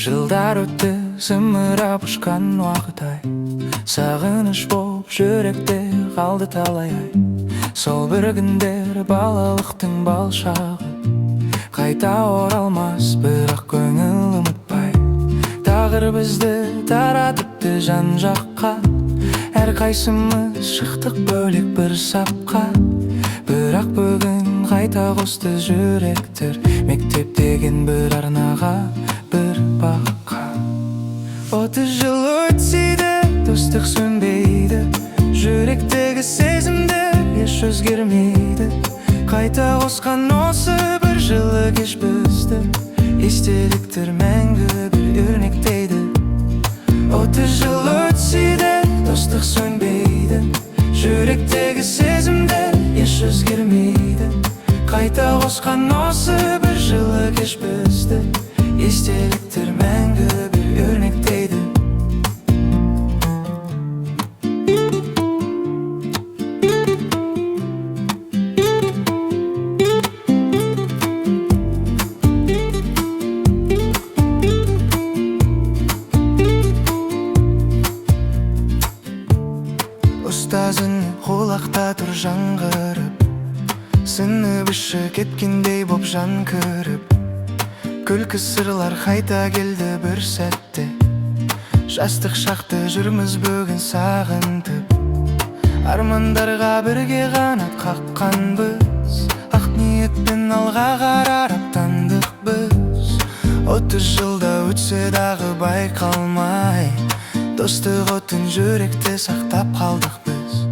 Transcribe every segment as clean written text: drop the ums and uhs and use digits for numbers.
Жылдар өтті зымырап ұшқан уақыт ай, сағыныш боп жүректе қалды талай ай. Сол бір күндер балалықтың бал шағы, қайта оралмас бірақ көңіл ұмытпай. Тағдыр бізді таратыпты жан жаққа, әрқайсымыз шықтық бөлек бір сапқа. Бірақ бүгін қайта қосты жүректер, мектеп деген бір арнаға, бір баққа. 30 жыл өтсе де достық сөнбейді, жүректегі сезімдер еш өзгермейді. Қайта қосқан осы бір жылы кеш бізді, естеліктер мәңгі бір өрнектейді. 30 жыл өтсе де достық сөнбейді, жүректегі сезімдер еш өзгермейді. Қайта қосқан осы бір жылы кеш бізді, естеліктер мәңгі бір өрнектейді. Ұстазын құлақта тұр жаңғырып, сынып іші кеткендей боп жан кіріп. Күлкі сырлар қайта келді бір сәтте, жастық шақты жүрміз бүгін сағынтып. Армандарға бірге қанат қаққанбыз, ақ ниетпен алға қарар аттандық біз. 30 жылда өтсе дағы байқалмай, достық отын жүректе сақтап қалдық біз.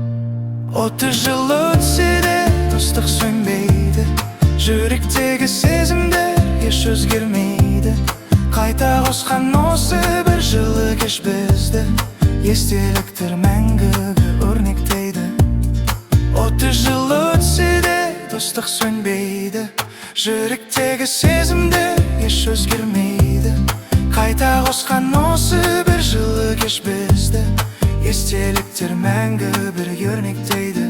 30 жыл өтсе де достық сөнбейді, жүректегі сезімдер еш өзгермейді. Қайта қосқан осы бір жылы кеш бізді, естеліктер мәңгі өрнектейді. 30 жыл өтсе де достық сөнбейді, жүректегі сезімдер еш өзгермейді. Қайта қосқан осы бір жылы кеш бізді, естеліктер мәңгі бір өрнектейді.